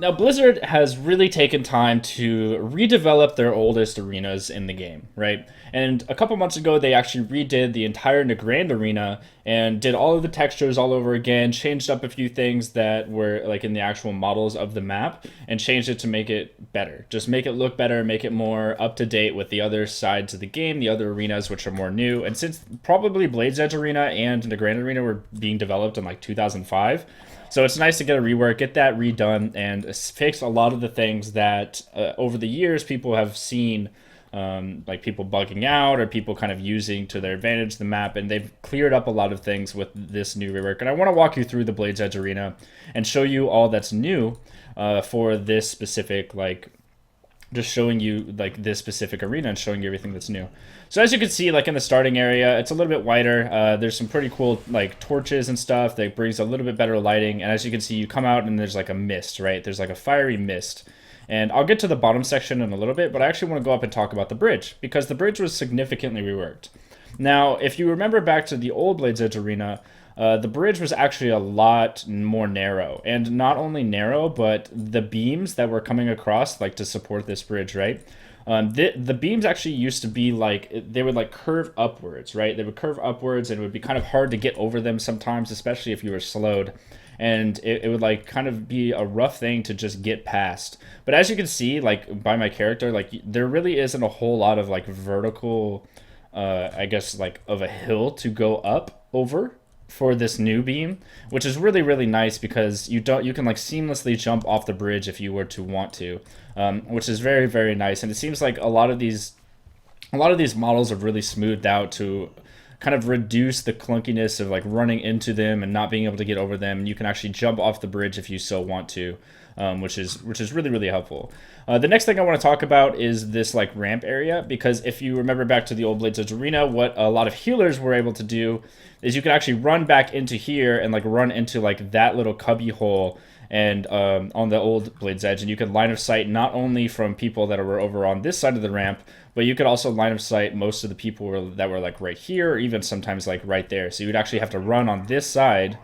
Now, Blizzard has really taken time to redevelop their oldest arenas in the game, right? And a couple months ago, they actually redid the entire Nagrand arena and did all of the textures all over again, changed up a few things that were like in the actual models of the map, and changed it to make it better. Just make it look better, make it more up to date with the other sides of the game, the other arenas, which are more new. And since probably Blade's Edge Arena and Nagrand Arena were being developed in like 2005, so it's nice to get a rework, get that redone, and fix a lot of the things that over the years people have seen, like people bugging out or people kind of using to their advantage the map, and they've cleared up a lot of things with this new rework. And I want to walk you through the Blades Edge Arena and show you all that's new for this specific just showing you like this specific arena and showing you everything that's new. So as you can see, like in the starting area, it's a little bit wider. There's some pretty cool like torches and stuff that brings a little bit better lighting. And as you can see, you come out and there's like a mist, right? There's like a fiery mist. And I'll get to the bottom section in a little bit, but I actually want to go up and talk about the bridge because the bridge was significantly reworked. Now, if you remember back to the old Blades Edge Arena, the bridge was actually a lot more narrow, and not only narrow, but the beams that were coming across, like to support this bridge, right? The beams actually used to be like they would like curve upwards, right? They would curve upwards, and it would be kind of hard to get over them sometimes, especially if you were slowed. And it would like kind of be a rough thing to just get past. But as you can see, like by my character, like there really isn't a whole lot of like vertical, I guess like of a hill to go up over for this new beam, which is really really nice because you can like seamlessly jump off the bridge if you were to want to, which is very very nice. And it seems like a lot of these models have really smoothed out to kind of reduce the clunkiness of like running into them and not being able to get over them. And you can actually jump off the bridge if you so want to, which is really really helpful. The next thing I want to talk about is this like ramp area, because if you remember back to the old Blades Edge Arena, what a lot of healers were able to do is you could actually run back into here and like run into like that little cubby hole and on the old Blades Edge, and you could line of sight not only from people that were over on this side of the ramp, but you could also line of sight most of the people that were like right here, or even sometimes like right there. So you would actually have to run on this side.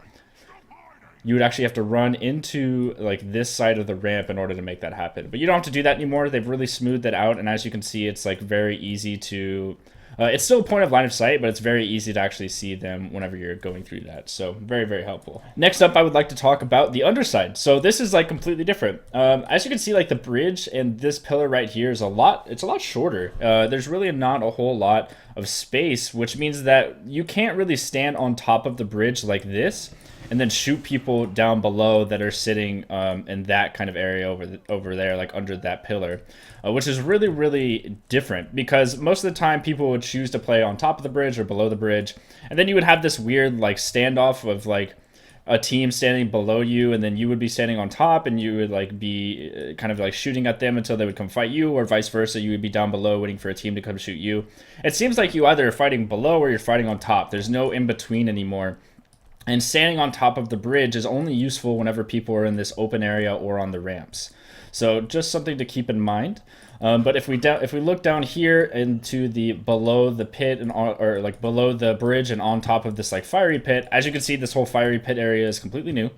You would actually have to run into like this side of the ramp in order to make that happen. But you don't have to do that anymore. They've really smoothed that out, and as you can see, it's like very easy to it's still a point of line of sight, but it's very easy to actually see them whenever you're going through that. So very, very helpful. Next up, I would like to talk about the underside. So this is like completely different. As you can see, like the bridge and this pillar right here is it's a lot shorter. There's really not a whole lot of space, which means that you can't really stand on top of the bridge like this and then shoot people down below that are sitting in that kind of area over there, like under that pillar, which is really, really different because most of the time people would choose to play on top of the bridge or below the bridge. And then you would have this weird like standoff of like a team standing below you, and then you would be standing on top and you would like be kind of like shooting at them until they would come fight you, or vice versa. You would be down below waiting for a team to come shoot you. It seems like you either are fighting below or you're fighting on top. There's no in between anymore. And standing on top of the bridge is only useful whenever people are in this open area or on the ramps. So just something to keep in mind. But if we look down here into the below the pit or like below the bridge and on top of this like fiery pit, as you can see, this whole fiery pit area is completely new.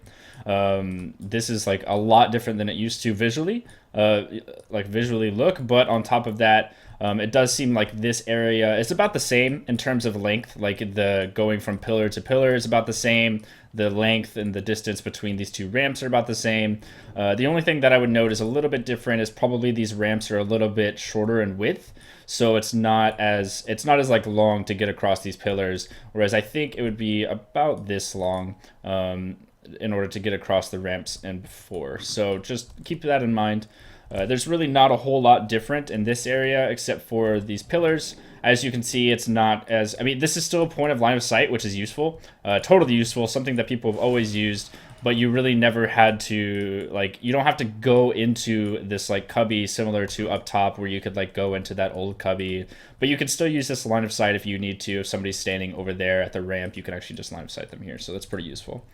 This is like a lot different than it used to visually look. But on top of that, it does seem like this area is about the same in terms of length. Like the going from pillar to pillar is about the same. The length and the distance between these two ramps are about the same. The only thing that I would note is a little bit different is probably these ramps are a little bit shorter in width. So it's not as like long to get across these pillars. Whereas I think it would be about this long in order to get across the ramps and before. So just keep that in mind. There's really not a whole lot different in this area except for these pillars. As you can see, it's not as... I mean, this is still a point of line of sight, which is useful. Totally useful, something that people have always used, but you really never had to... Like, you don't have to go into this, like, cubby similar to up top where you could, like, go into that old cubby. But you can still use this line of sight if you need to. If somebody's standing over there at the ramp, you can actually just line of sight them here. So that's pretty useful.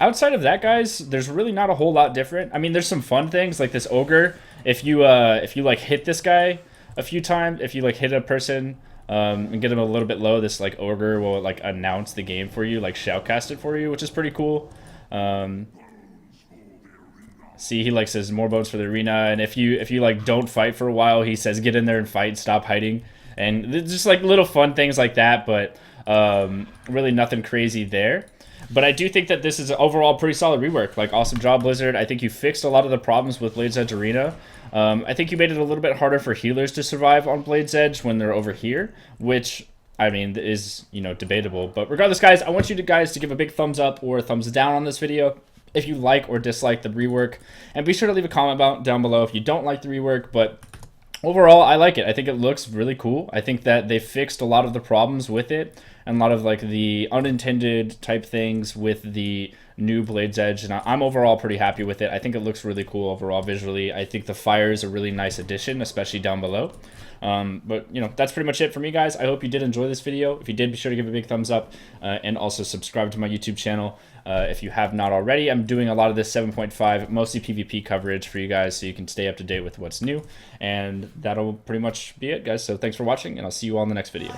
Outside of that, guys, there's really not a whole lot different. I mean, there's some fun things like this ogre. If you like hit this guy a few times, if you like hit a person and get them a little bit low, this like ogre will like announce the game for you, like shoutcast it for you, which is pretty cool. See, he like says more bones for the arena, and if you like don't fight for a while, he says get in there and fight, stop hiding, and just like little fun things like that. But really nothing crazy there. But I do think that this is overall pretty solid rework. Like, awesome job, Blizzard. I think you fixed a lot of the problems with Blade's Edge Arena. I think you made it a little bit harder for healers to survive on Blade's Edge when they're over here, which, I mean, is, you know, debatable. But regardless, guys, I want you guys to give a big thumbs up or a thumbs down on this video if you like or dislike the rework. And be sure to leave a comment down below if you don't like the rework. But overall, I like it. I think it looks really cool. I think that they fixed a lot of the problems with it and a lot of like the unintended type things with the new Blade's Edge, and I'm overall pretty happy with it. I think it looks really cool overall visually. I think the fire is a really nice addition, especially down below. But, you know, that's pretty much it for me, guys. I hope you did enjoy this video. If you did, be sure to give it a big thumbs up and also subscribe to my YouTube channel if you have not already. I'm doing a lot of this 7.5, mostly PvP coverage for you guys so you can stay up to date with what's new. And that'll pretty much be it, guys. So thanks for watching, and I'll see you all in the next video.